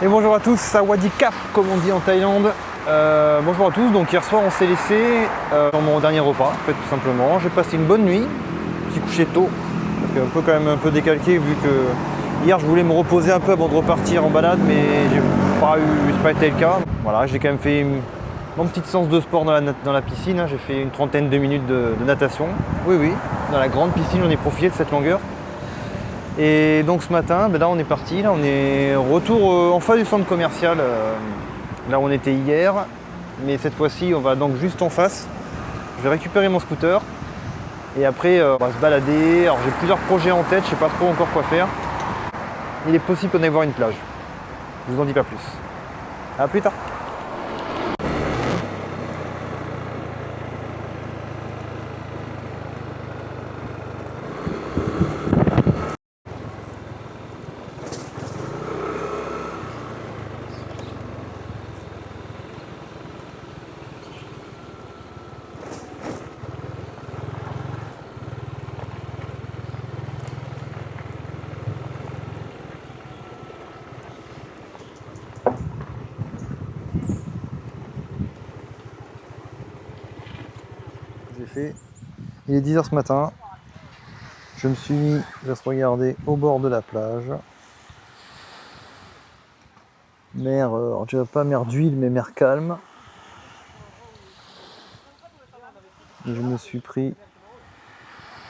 Et bonjour à tous, Sawadee Kap comme on dit en Thaïlande. Bonjour à tous, donc hier soir on s'est laissé dans mon dernier repas, en fait, tout simplement. J'ai passé une bonne nuit, je me suis couché tôt, parce que un peu quand même un peu décalqué vu que hier je voulais me reposer un peu avant de repartir en balade, mais c'est pas été le cas. Voilà, j'ai quand même fait mon petite séance de sport dans la piscine, hein. J'ai fait une trentaine de minutes de natation. Oui, dans la grande piscine, on est profité de cette longueur. Et donc ce matin, là on est parti, là on est retour en face du centre commercial, là où on était hier, mais cette fois-ci on va donc juste en face. Je vais récupérer mon scooter et après on va se balader. Alors j'ai plusieurs projets en tête, je sais pas trop encore quoi faire. Il est possible qu'on aille voir une plage. Je vous en dis pas plus. À plus tard. Il est 10h ce matin. Je me suis mis à se regarder au bord de la plage. Mer, je dirais pas mer d'huile, mais mer calme. Et je me suis pris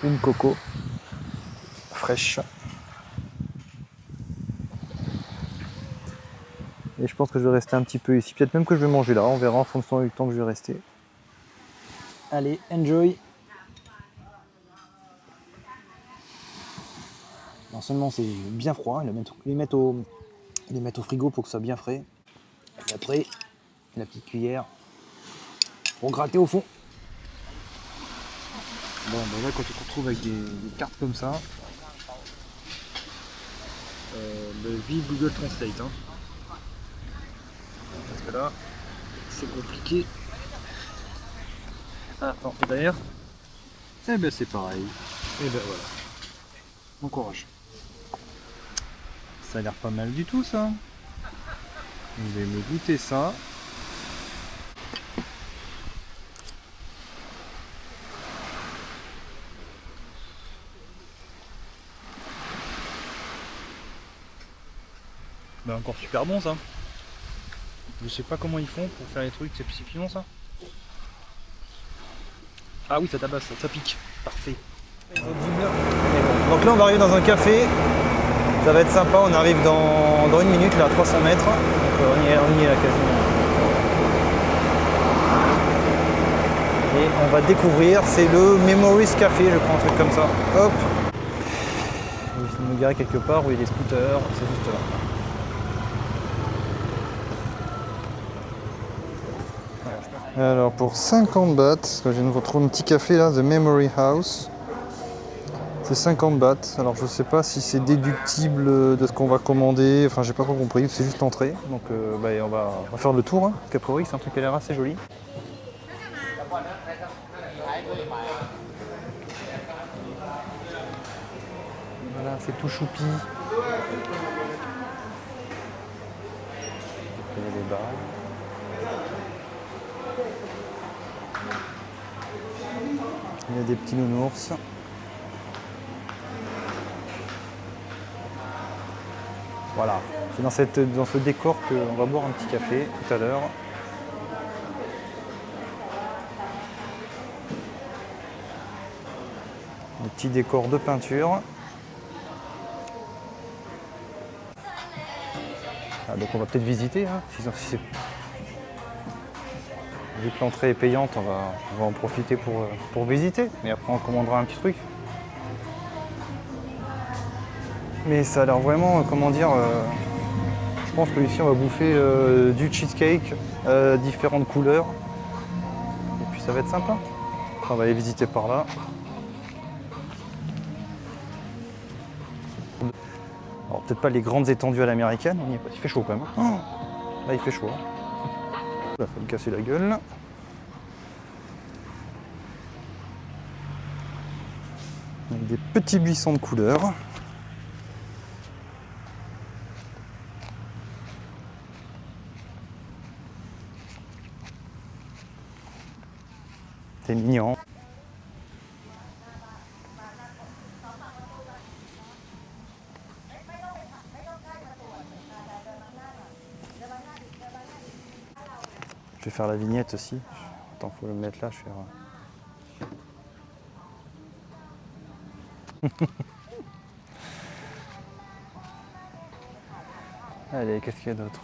une coco fraîche. Et je pense que je vais rester un petit peu ici. Peut-être même que je vais manger là. On verra en fonction du temps que je vais rester. Allez, enjoy! Non seulement c'est bien froid, ils les mettent au frigo pour que ce soit bien frais. Et après, la petite cuillère pour gratter au fond. Bon, là quand tu te retrouves avec des cartes comme ça, vive Google Translate. Hein. Parce que là, c'est compliqué. Ah, attends, et derrière? Eh ben c'est pareil. Et ben voilà. Bon courage. Ça a l'air pas mal du tout ça. Je vais me goûter ça. Bah encore super bon ça. Je sais pas comment ils font pour faire les trucs, c'est pilon ça. Ah oui ça tabasse, ça pique. Parfait. Donc là on va arriver dans un café. Ça va être sympa, on arrive dans une minute là à 300 mètres. Donc on y est là quasiment. Et on va découvrir, c'est le Memories Café, je crois, un truc comme ça. Hop. Je vais me garer quelque part où il y a des scooters, c'est juste là. Alors pour 50 bahts, je viens de retrouver un petit café là, The Memory House. C'est 50 bahts. Alors je sais pas si c'est déductible de ce qu'on va commander, enfin j'ai pas trop compris, c'est juste l'entrée. Donc on va faire le tour, hein, parce qu'a priori c'est un truc qui a l'air assez joli. Voilà, c'est tout choupi. Il y a des barres. Il y a des petits nounours. Voilà, c'est dans ce décor qu'on va boire un petit café tout à l'heure. Un petit décor de peinture. Ah, donc on va peut-être visiter. Hein, vu que l'entrée est payante, on va en profiter pour visiter. Mais après on commandera un petit truc. Mais ça a l'air vraiment, comment dire, je pense que ici on va bouffer du cheesecake, différentes couleurs. Et puis ça va être sympa. On va aller visiter par là. Alors peut-être pas les grandes étendues à l'américaine, on y est pas. Il fait chaud quand même. Oh, là il fait chaud. Là faut me casser la gueule. Avec des petits buissons de couleurs. C'est mignon. Je vais faire la vignette aussi. Attends, faut le mettre là, je vais faire... Allez, qu'est-ce qu'il y a d'autre?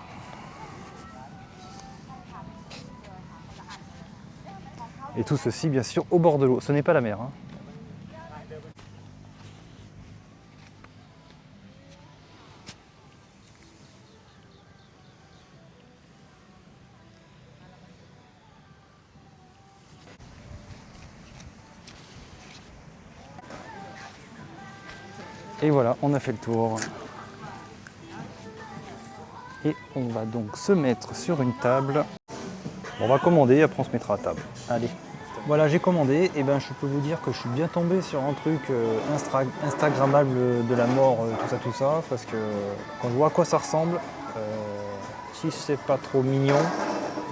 Et tout ceci, bien sûr, au bord de l'eau. Ce n'est pas la mer. Hein. Et voilà, on a fait le tour. Et on va donc se mettre sur une table. On va commander, après on se mettra à table. Allez. Voilà, j'ai commandé, et ben je peux vous dire que je suis bien tombé sur un truc instagrammable de la mort, tout ça, parce que quand je vois à quoi ça ressemble, si c'est pas trop mignon,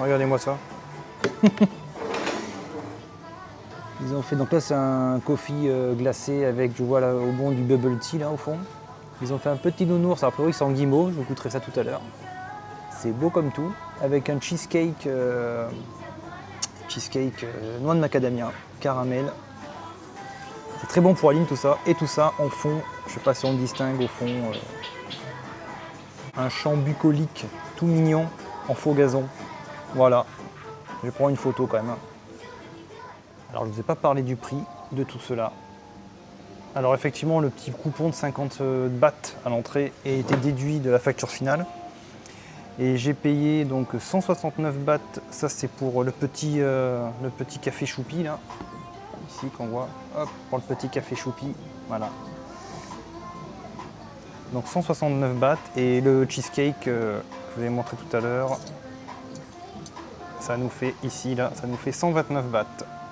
regardez-moi ça. Ils ont fait, donc là c'est un coffee glacé avec, je vois là au bon du bubble tea là au fond. Ils ont fait un petit nounours, a priori c'est en guimauve, je vous goûterai ça tout à l'heure. C'est beau comme tout, avec un cheesecake, noix de macadamia, caramel. C'est très bon pour la ligne tout ça. Et tout ça en fond, je sais pas si on distingue au fond, un champ bucolique tout mignon en faux gazon. Voilà, je vais prendre une photo quand même. Alors je ne vous ai pas parlé du prix de tout cela. Alors effectivement, le petit coupon de 50 bahts à l'entrée a été déduit de la facture finale. Et j'ai payé donc 169 bahts, ça c'est pour le petit café choupi là. Ici qu'on voit, hop, pour le petit café choupi, voilà. Donc 169 bahts et le cheesecake que je vous ai montré tout à l'heure, ça nous fait ici là, ça nous fait 129 bahts.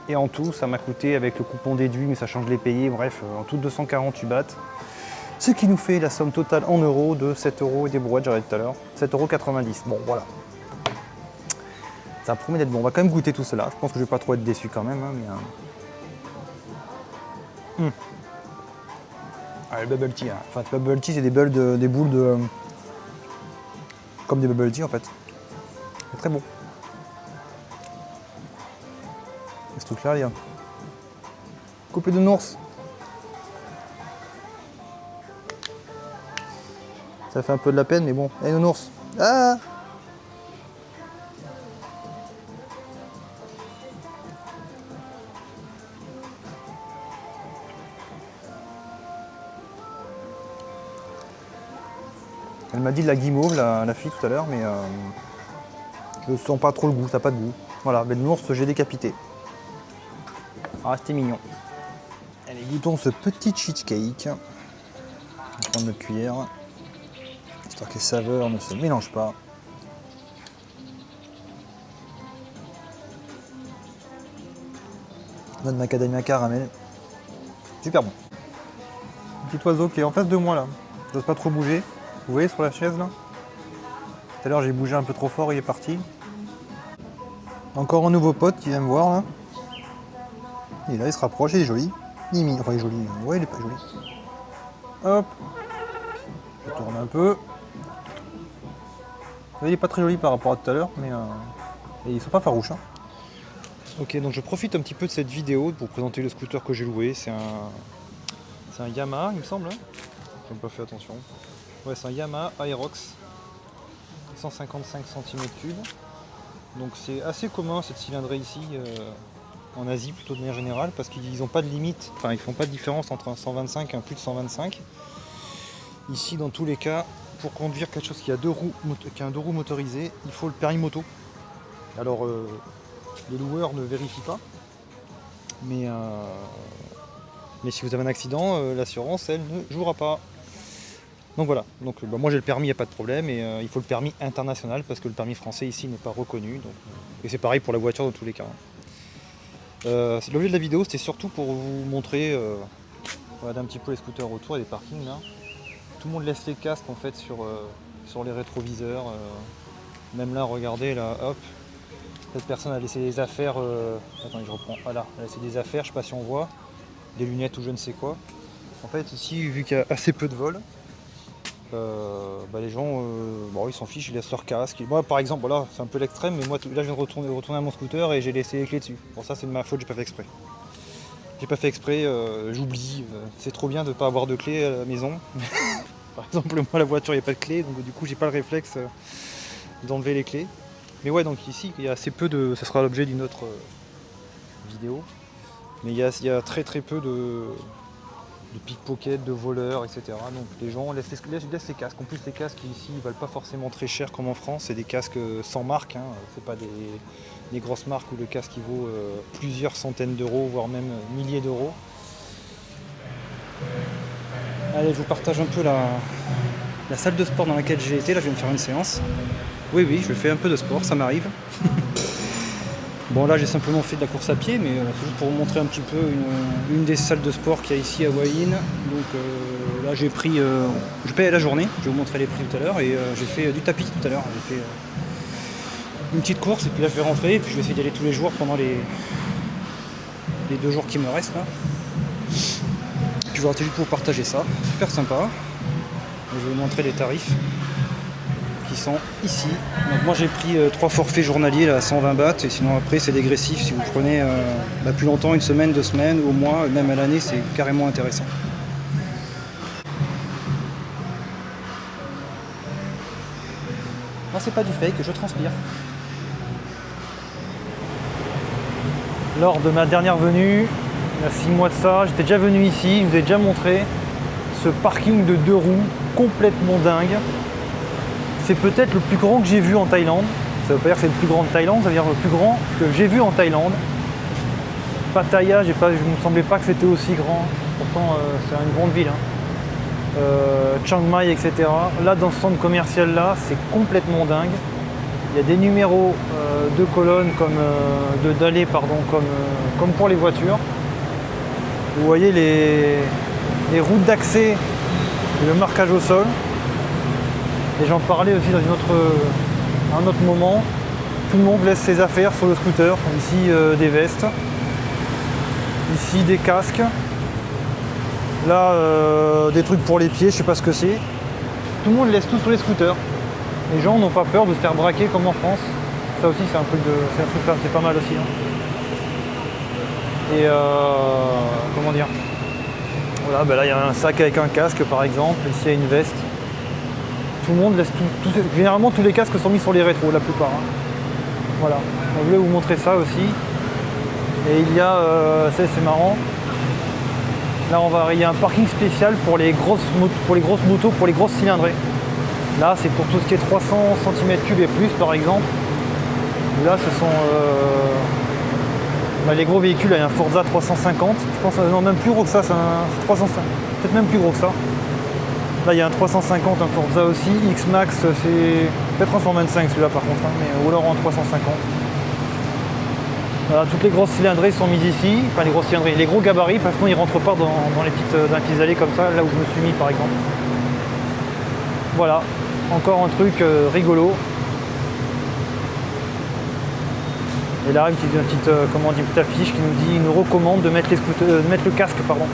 Et en tout, ça m'a coûté avec le coupon déduit, mais sachant que je l'ai payé, bref, en tout 248 bahts. Ce qui nous fait la somme totale en euros de 7 € et des brouettes, j'arrête tout à l'heure, 7,90 €. Bon, voilà. Ça promet d'être bon. On va quand même goûter tout cela. Je pense que je vais pas trop être déçu quand même. Hein, mais, Ah, le bubble tea. Hein. Enfin, le bubble tea, c'est des boules de... Comme des bubble tea en fait. C'est très bon. Et ce truc-là, il y a... Coupé de nours. Ça fait un peu de la peine, mais bon. Allez, nounours. Ah! Elle m'a dit de la guimauve, la fille, tout à l'heure, mais je sens pas trop le goût, ça n'a pas de goût. Voilà, ben, le nounours, j'ai décapité. Ah, c'était mignon. Allez, goûtons ce petit cheesecake. On va prendre notre cuillère, histoire que les saveurs ne se mélangent pas. Noix de macadamia caramel. Super bon. Un petit oiseau qui est en face de moi là. J'ose pas trop bouger. Vous voyez sur la chaise là? Tout à l'heure j'ai bougé un peu trop fort, il est parti. Encore un nouveau pote qui vient me voir là. Et là il se rapproche, il est joli. Enfin il est joli. Ouais, il est pas joli. Hop. Je tourne un peu. Il est pas très joli par rapport à tout à l'heure, mais et ils sont pas farouches. Hein. Ok, donc je profite un petit peu de cette vidéo pour présenter le scooter que j'ai loué. C'est un Yamaha, il me semble. Hein, j'ai pas fait attention. Ouais, c'est un Yamaha Aerox 155 cm3. Donc c'est assez commun cette cylindrée ici en Asie plutôt de manière générale parce qu'ils n'ont pas de limite, enfin ils font pas de différence entre un 125 et un plus de 125. Ici dans tous les cas, pour conduire quelque chose qui a deux roues motorisées, il faut le permis moto. Alors les loueurs ne vérifient pas, mais si vous avez un accident, l'assurance elle ne jouera pas. Donc voilà, donc, moi j'ai le permis, il n'y a pas de problème, et il faut le permis international parce que le permis français ici n'est pas reconnu. Donc, et c'est pareil pour la voiture dans tous les cas. L'objet de la vidéo c'était surtout pour vous montrer, regardez un petit peu les scooters autour et les parkings là. Tout le monde laisse les casques en fait sur les rétroviseurs. Même là, regardez là, hop, Cette personne a laissé des affaires, attendez je reprends, voilà, elle a laissé des affaires, je sais pas si on voit, des lunettes ou je ne sais quoi. En fait ici, vu qu'il y a assez peu de vols, les gens, ils s'en fichent, ils laissent leur casque. Moi par exemple, voilà, c'est un peu l'extrême, mais moi là je viens de retourner à mon scooter et j'ai laissé les clés dessus. Bon ça c'est de ma faute, j'ai pas fait exprès. J'ai pas fait exprès, j'oublie, c'est trop bien de pas avoir de clés à la maison. Par exemple moi la voiture il n'y a pas de clés, donc du coup j'ai pas le réflexe d'enlever les clés. Mais ouais, donc ici il y a assez peu de, ça sera l'objet d'une autre vidéo, mais il y a très très peu de pickpockets, de voleurs, etc. Donc les gens laissent les casques. En plus les casques ici ils valent pas forcément très cher comme en France, c'est des casques sans marque, hein. C'est pas des grosses marques où le casque il vaut plusieurs centaines d'euros, voire même milliers d'euros. Allez, je vous partage un peu la salle de sport dans laquelle j'ai été. Là je viens de faire une séance. Oui, je fais un peu de sport, ça m'arrive. Bon là j'ai simplement fait de la course à pied, mais c'est juste pour vous montrer un petit peu une des salles de sport qu'il y a ici à Huayin. Donc là j'ai pris, je paye à la journée, je vais vous montrer les prix tout à l'heure, et j'ai fait du tapis tout à l'heure. J'ai fait une petite course et puis là je vais rentrer et puis je vais essayer d'y aller tous les jours pendant les 2 jours qui me restent là. Et puis voilà, c'est juste pour vous partager ça, super sympa. Je vais vous montrer les tarifs qui sont ici. Donc moi j'ai pris 3 forfaits journaliers là, à 120 bahts, et sinon après c'est dégressif si vous prenez plus longtemps, 1 semaine, 2 semaines, au mois, même à l'année, c'est carrément intéressant. Non, c'est pas du fake, je transpire. Lors de ma dernière venue, il y a 6 mois de ça, j'étais déjà venu ici, je vous ai déjà montré ce parking de 2 roues complètement dingue. C'est peut-être le plus grand que j'ai vu en Thaïlande. Ça veut pas dire que c'est le plus grand de Thaïlande, ça veut dire le plus grand que j'ai vu en Thaïlande. Pattaya, je ne me semblait pas que c'était aussi grand. Pourtant, c'est une grande ville. Hein. Chiang Mai, etc. Là, dans ce centre commercial là, c'est complètement dingue. Il y a des numéros de colonnes d'allées, comme pour les voitures. Vous voyez les routes d'accès et le marquage au sol. Et j'en parlais aussi dans un autre moment. Tout le monde laisse ses affaires sur le scooter. Ici des vestes, ici des casques. Là des trucs pour les pieds, je sais pas ce que c'est. Tout le monde laisse tout sur les scooters. Les gens n'ont pas peur de se faire braquer comme en France. Ça aussi c'est un truc c'est pas mal aussi. Hein. Et comment dire. Voilà, là il y a un sac avec un casque par exemple. Ici il y a une veste. Tout le monde laisse généralement tous les casques sont mis sur les rétros, la plupart. Hein. Voilà, on voulait vous montrer ça aussi. Et il y a, c'est marrant, là il y a un parking spécial pour les grosses motos, pour les grosses cylindrées. Là c'est pour tout ce qui est 300 cm3 et plus par exemple. Là ce sont les gros véhicules, il y a un Forza 350, je pense, non même plus gros que ça, c'est un 350, peut-être même plus gros que ça. Là il y a un 350, un Forza aussi, X-Max c'est peut-être un 125 celui-là par contre, hein, mais, ou alors en 350. Voilà, toutes les grosses cylindrées sont mises ici, enfin les grosses cylindrées, les gros gabarits, parce qu'on n'y rentre pas dans les petites allées comme ça, là où je me suis mis par exemple. Voilà, encore un truc rigolo. Et là une petite affiche qui nous recommande de mettre le casque, pardon.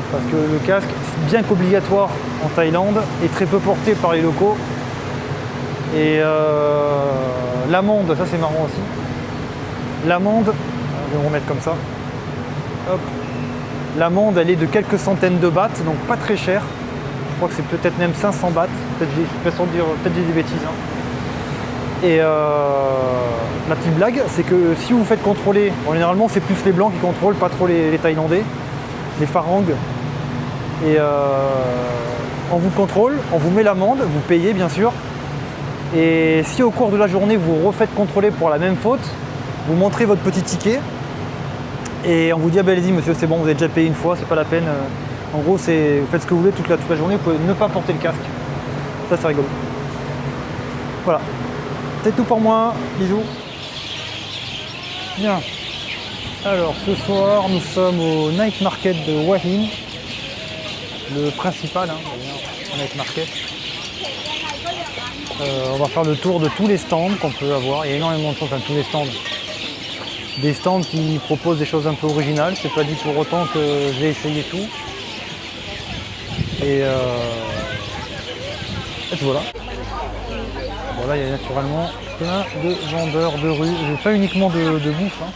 Parce que le casque, bien qu'obligatoire en Thaïlande, est très peu porté par les locaux. Et l'amende, ça c'est marrant aussi. L'amende, je vais me remettre comme ça. Hop. L'amende, elle est de quelques centaines de bahts, donc pas très cher. Je crois que c'est peut-être même 500 bahts. Peut-être j'ai des bêtises. Hein. Et la petite blague, c'est que si vous vous faites contrôler, généralement c'est plus les blancs qui contrôlent, pas trop les Thaïlandais, les Pharangs. Et on vous contrôle, on vous met l'amende, vous payez bien sûr. Et si au cours de la journée vous vous refaites contrôler pour la même faute, vous montrez votre petit ticket et on vous dit ah ben allez-y monsieur, c'est bon, vous avez déjà payé une fois, c'est pas la peine. En gros, vous faites ce que vous voulez toute la journée, vous pouvez ne pas porter le casque. Ça c'est rigolo. Voilà. C'est tout pour moi, bisous. Bien. Alors ce soir nous sommes au Night Market de Huayin. Le principal, hein, Night Market. On va faire le tour de tous les stands qu'on peut avoir. Il y a énormément de choses, enfin tous les stands. Des stands qui proposent des choses un peu originales. C'est pas dit pour autant que j'ai essayé tout. Et voilà. Voilà, il y a naturellement plein de vendeurs de rue. Pas uniquement de bouffe. Hein.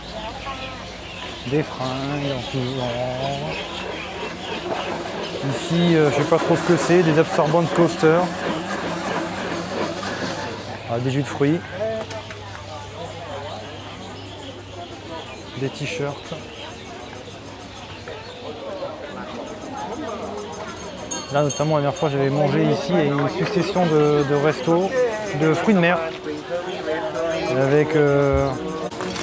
Des fringues en tout genre. Ici, je sais pas trop ce que c'est, des absorbent coasters. Ah, des jus de fruits. Des t-shirts. Là notamment la dernière fois j'avais mangé ici et une succession de restos de fruits de mer. Avec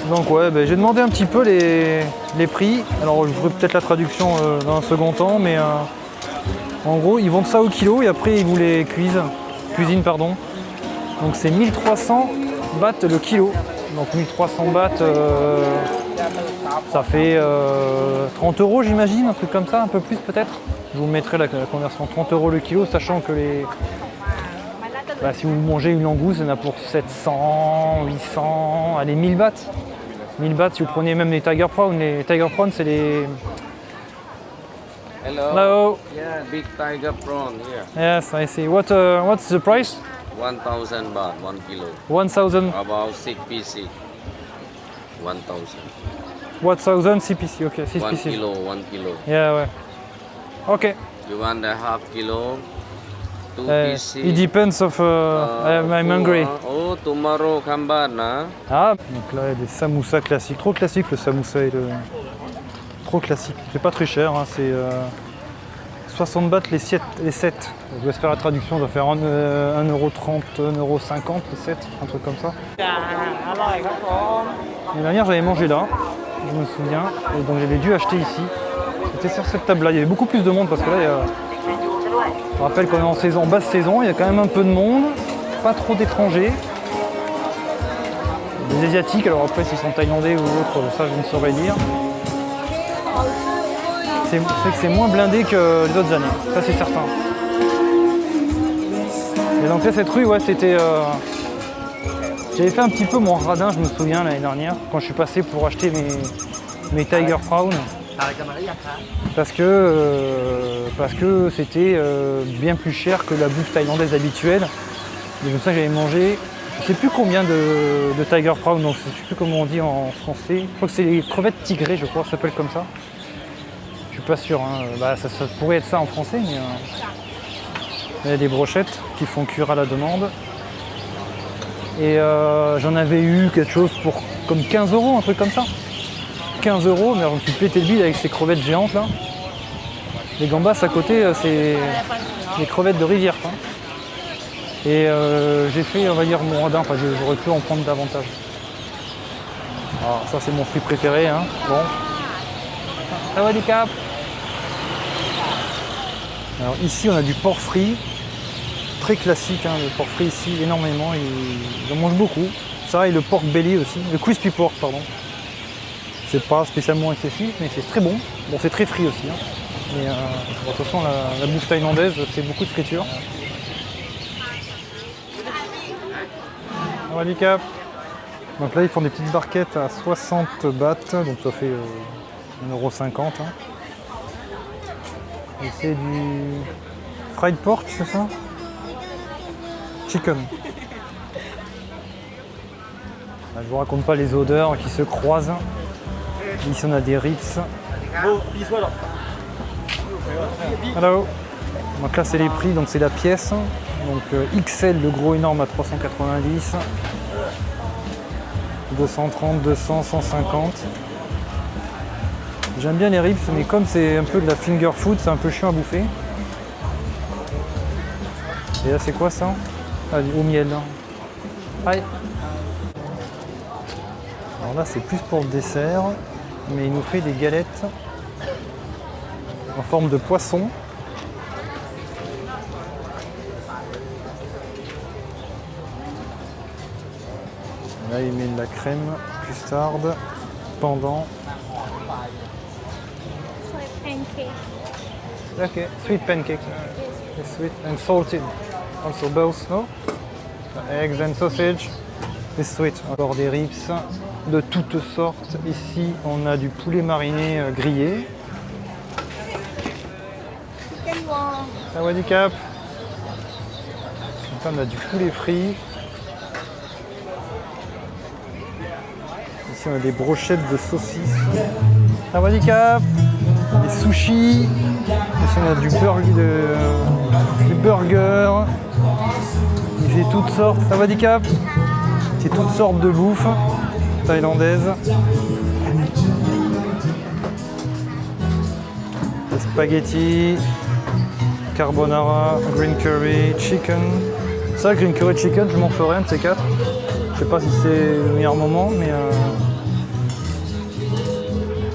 donc ouais, j'ai demandé un petit peu les prix. Alors je ferai peut-être la traduction dans un second temps, mais en gros ils vendent ça au kilo et après ils vous les cuisinent pardon. Donc c'est 1300 bahts le kilo. Donc 1300 bahts ça fait 30 € j'imagine, un truc comme ça, un peu plus peut-être. Je vous mettrai la conversion 30 € le kilo, sachant que si vous mangez une langouste, il y en a pour 700, 800, allez 1000 bahts. 1000 bahts si vous prenez même les Tiger Prawn. Les Tiger Prawn c'est les... Hello. Yeah, big tiger prawn here. Yes, I see. What's the price? 1,000 baht, 1 kilo. 1000. About 6 PC. 1,000. 1000 CPC, ok, 6 1 PC. kilo, 1 kilo. Yeah, ouais. Ok. You want a half kilo? 2 PC. It depends of... I'm hungry. Oh, tomorrow come back, nah? Ah, donc là il y a des samoussas classiques. Trop classique le samoussa et le... Trop classique. C'est pas très cher, hein. C'est 60 bahts les 7. Je vais faire la traduction, ça doit faire 1,30 €, 1,50 € les 7, un truc comme ça. L'année dernière j'avais mangé là, je me souviens, et donc j'avais dû acheter ici. C'était sur cette table là, il y avait beaucoup plus de monde parce que là, je rappelle qu'on est en basse saison, il y a quand même un peu de monde, pas trop d'étrangers. Des asiatiques, alors après s'ils sont thaïlandais ou autres, ça je ne saurais dire. C'est que c'est moins blindé que les autres années, ça c'est certain. Et donc là cette rue, ouais, c'était... J'avais fait un petit peu mon radin, je me souviens, l'année dernière, quand je suis passé pour acheter mes Tiger Prawn. Parce que c'était bien plus cher que la bouffe thaïlandaise habituelle. C'est comme ça que j'avais mangé, je ne sais plus combien de Tiger Prawn, donc je ne sais plus comment on dit en français. Je crois que c'est les crevettes tigrées, je crois, ça s'appelle comme ça. Je suis pas sûr, hein. Ça pourrait être ça en français, mais il y a des brochettes qui font cuire à la demande. Et j'en avais eu quelque chose pour comme 15 €, un truc comme ça. 15 €, mais alors je me suis pété le bide avec ces crevettes géantes là. Les gambas à côté, c'est les crevettes de rivière, quoi. Et j'ai fait, on va dire, mon radin, enfin j'aurais pu en prendre davantage. Alors ça c'est mon fruit préféré, hein. Bon. Ça va du cap. Alors ici on a du porc frit. Très classique, hein, le porc frit ici, énormément, j'en mange beaucoup. Ça et le pork belly aussi, le crispy pork, pardon. C'est pas spécialement excessif, mais c'est très bon. Bon, c'est très frit aussi. Hein. Mais de toute façon, la bouffe thaïlandaise, c'est beaucoup de friture. Handicap. Donc là, ils font des petites barquettes à 60 bahts, donc ça fait 1,50 €. Hein. Et c'est du fried pork, c'est ça? Chicken. Je vous raconte pas les odeurs qui se croisent. Ici on a des ribs. Hello. Donc là c'est les prix, donc c'est la pièce. Donc XL le gros énorme à 390. 230, 200, 150. J'aime bien les ribs, mais comme c'est un peu de la finger food, c'est un peu chiant à bouffer. Et là c'est quoi ça? Ah, au miel. Aïe. Alors là c'est plus pour le dessert, mais il nous fait des galettes en forme de poisson. Là il met de la crème custarde pendant. Ok, sweet pancake. Sweet and salted. Also both, no? Eggs and sausage. It's sweet. Encore des ribs de toutes sortes. Ici, on a du poulet mariné grillé. Sawadee Cap. Enfin, on a du poulet frit. Ici, on a des brochettes de saucisses. Sawadee Cap. Des sushis. Ici, on a du burger. Il fait toutes sortes. Sawadee Cap. C'est toutes sortes de bouffe thaïlandaise. Des spaghettis, carbonara, green curry, chicken. Ça, green curry chicken, je m'en ferai un de ces quatre. Je sais pas si c'est le meilleur moment, mais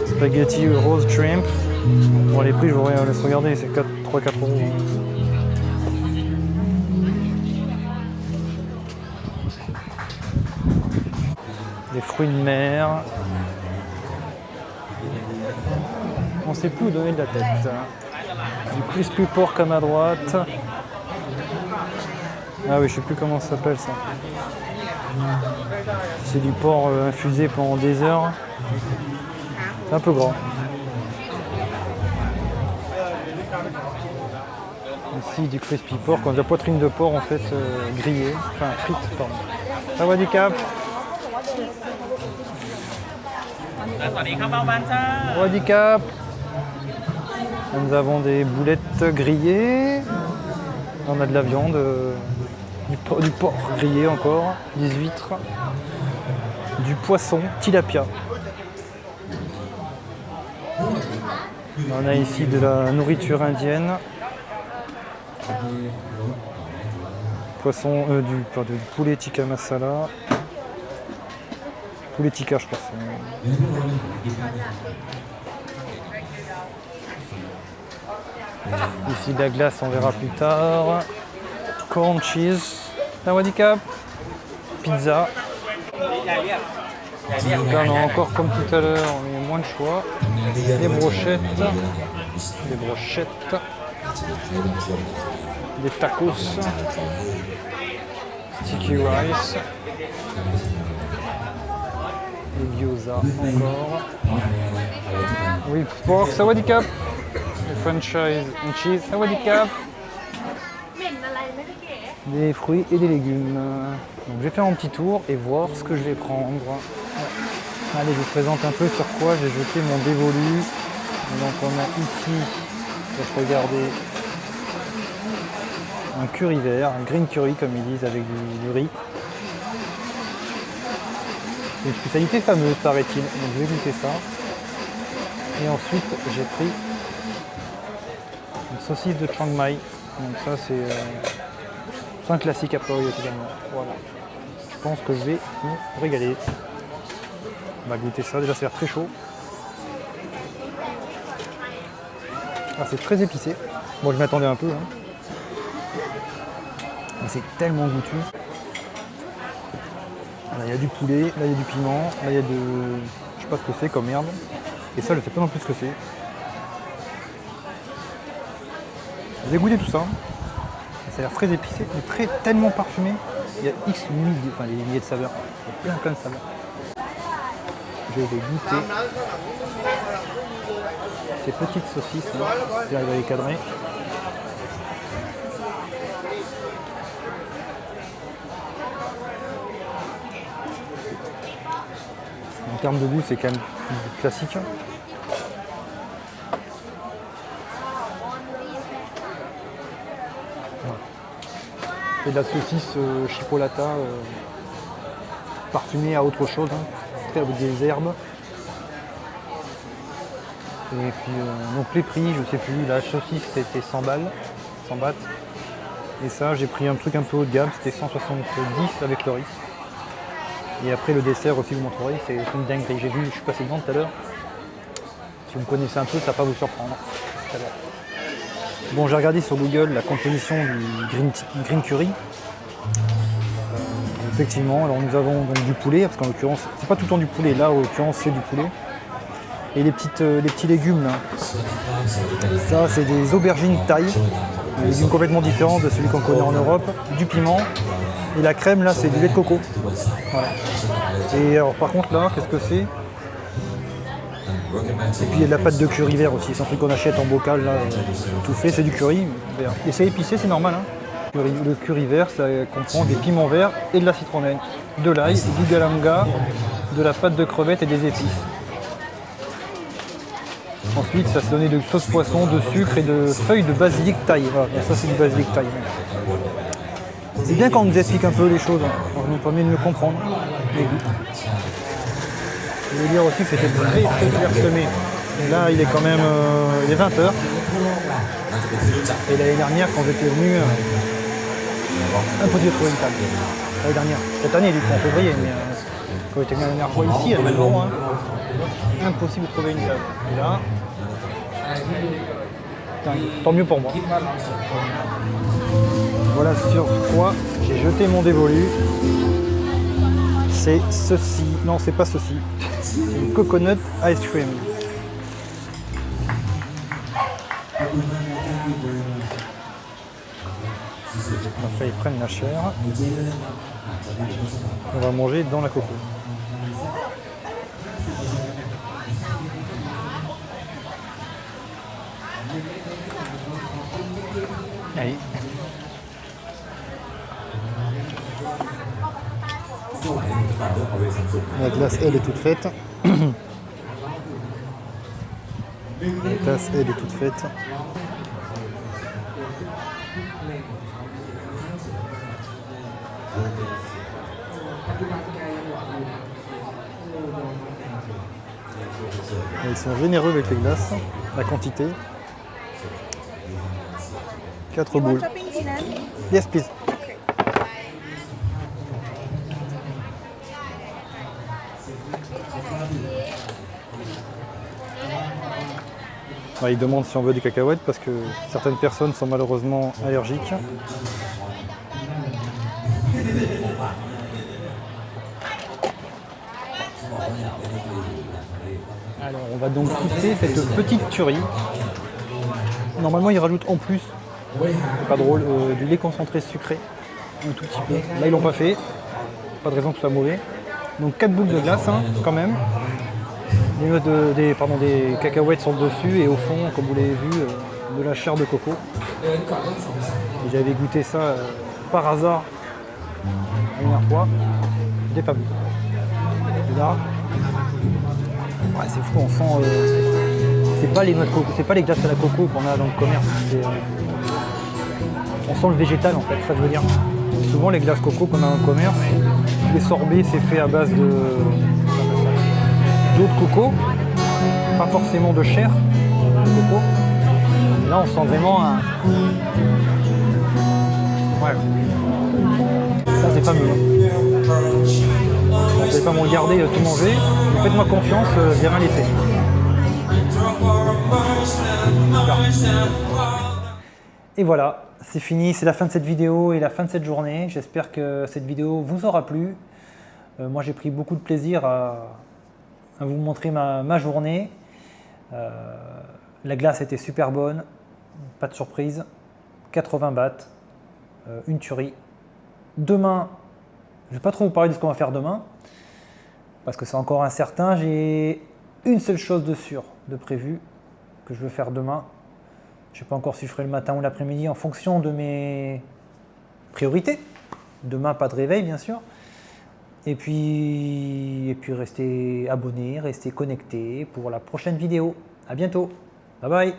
spaghetti rose shrimp. Bon, les prix, je vous laisse regarder, c'est 3-4 €. Des fruits de mer. On ne sait plus où donner de la tête. Du crispy pork à ma droite. Ah oui, je sais plus comment ça s'appelle ça. C'est du porc infusé pendant des heures. C'est un peu gras. Ici du crispy pork, on a de la poitrine de porc en fait grillée, enfin frite pardon. Sawadee Cap. Sawadee Cap. Nous avons des boulettes grillées. On a de la viande, du porc grillé encore, des huîtres, du poisson, tilapia. On a ici de la nourriture indienne. Poisson, du poulet tikka masala. Poulet tikka, je pense. Ici de la glace, on verra plus tard. Corn cheese. Sawadee Cap. Pizza. Là, on a encore comme tout à l'heure, mais moins de choix. Des brochettes. Des brochettes. Des tacos. Sticky rice. Des gyoza encore. Oui, pork. Sawadee Cap. Des french fries and cheese. Sawadee Cap. Des fruits et des légumes. Donc je vais faire un petit tour et voir ce que je vais prendre. Allez, je vous présente un peu sur quoi j'ai jeté mon dévolu. Donc on a ici, je vais regarder, un curry vert, un green curry comme ils disent avec du riz. C'est une spécialité fameuse paraît-il, donc je vais goûter ça. Et ensuite j'ai pris une saucisse de Chiang Mai. Donc ça c'est un classique a priori également. Voilà. Je pense que je vais me régaler. On va goûter ça, déjà ça a l'air très chaud. Ah, c'est très épicé. Bon, je m'attendais un peu. Mais c'est tellement goûtu. Là, il y a du poulet, là il y a du piment, là il y a de... je sais pas ce que c'est comme merde. Et ça, je sais pas non plus ce que c'est. J'ai goûté tout ça. Ça a l'air très épicé, mais tellement parfumé. Il y a X milliers de saveurs. Il y a plein de saveurs. Je vais goûter ces petites saucisses là. J'arrive à les cadrer. En termes de goût, c'est quand même classique. Et de la saucisse chipolata parfumée à autre chose, avec des herbes. Et puis donc les prix, je sais plus, la saucisse c'était 100 balles, 100 bahts. Et ça j'ai pris un truc un peu haut de gamme, c'était 170 avec le riz. Et après le dessert aussi vous montrerez, c'est une dinguerie. J'ai vu, je suis passé devant tout à l'heure. Si vous me connaissez un peu, ça va pas vous surprendre. Bon, j'ai regardé sur Google la composition du green curry. Effectivement, alors nous avons donc du poulet, parce qu'en l'occurrence, c'est pas tout le temps du poulet, là en l'occurrence c'est du poulet. Et les petits légumes là, ça c'est des aubergines thaï. Un légume complètement différent de celui qu'on connaît en Europe, du piment. Et la crème là c'est du lait de coco. Voilà. Et alors par contre là, qu'est-ce que c'est? Et puis il y a de la pâte de curry vert aussi, c'est un truc qu'on achète en bocal là, tout fait, c'est du curry vert. Et c'est épicé, c'est normal. Hein. Le curry vert, ça comprend des piments verts et de la citronnelle, de l'ail, du galanga, de la pâte de crevettes et des épices. Ensuite, ça s'est donné de sauce poisson, de sucre et de feuilles de basilic thaï. Voilà, ça c'est du basilic thaï. C'est bien quand on nous explique un peu les choses, ça nous permet de mieux comprendre les goûts. Je voulais dire aussi que c'était très clairsemé. Et là, il est quand même il est 20h. Et l'année dernière, quand j'étais venu, impossible de trouver une table. L'année dernière. Cette année, du coup, en février, mais quand j'étais venu la dernière fois ici, il y avait bon, hein. Impossible de trouver une table. Et là, tant mieux pour moi. Voilà sur quoi j'ai jeté mon dévolu. C'est ceci. Non, c'est pas ceci. C'est du coconut ice cream. Après, ils prennent la chair. On va manger dans la coco. Allez. La glace, elle est toute faite. La glace, elle est toute faite. Et ils sont généreux avec les glaces, la quantité. 4 boules. Yes, please. Ils demandent si on veut des cacahuètes parce que certaines personnes sont malheureusement allergiques. Alors on va donc goûter cette petite tuerie. Normalement ils rajoutent en plus, c'est pas drôle, du lait concentré sucré, un tout petit peu. Là ils l'ont pas fait, pas de raison que ce soit mauvais. Donc 4 boules de glace hein, quand même. Des cacahuètes sont dessus et au fond, comme vous l'avez vu, de la chair de coco. J'avais goûté ça par hasard la dernière fois, c'était pas bon. Et là, ouais, c'est fou, on sent. C'est pas les noix de coco, c'est pas les glaces à la coco qu'on a dans le commerce. On sent le végétal en fait, ça veut dire. Souvent les glaces coco qu'on a dans le commerce, les sorbets c'est fait à base de d'eau de coco, pas forcément de chair de coco. Et là on sent vraiment un. Ouais. Ça c'est fameux. Vous n'allez pas me regarder tout manger, faites-moi confiance, j'ai rien laissé. Et voilà, c'est fini, c'est la fin de cette vidéo et la fin de cette journée. J'espère que cette vidéo vous aura plu. Moi j'ai pris beaucoup de plaisir à vous montrer ma journée. La glace était super bonne, pas de surprise. 80 bahts, une tuerie. Demain, je ne vais pas trop vous parler de ce qu'on va faire demain, parce que c'est encore incertain. J'ai une seule chose de sûr, de prévu, que je veux faire demain. Je ne sais pas encore si je ferai le matin ou l'après-midi en fonction de mes priorités. Demain, pas de réveil, bien sûr. Et puis restez abonnés, restez connectés pour la prochaine vidéo. À bientôt. Bye bye.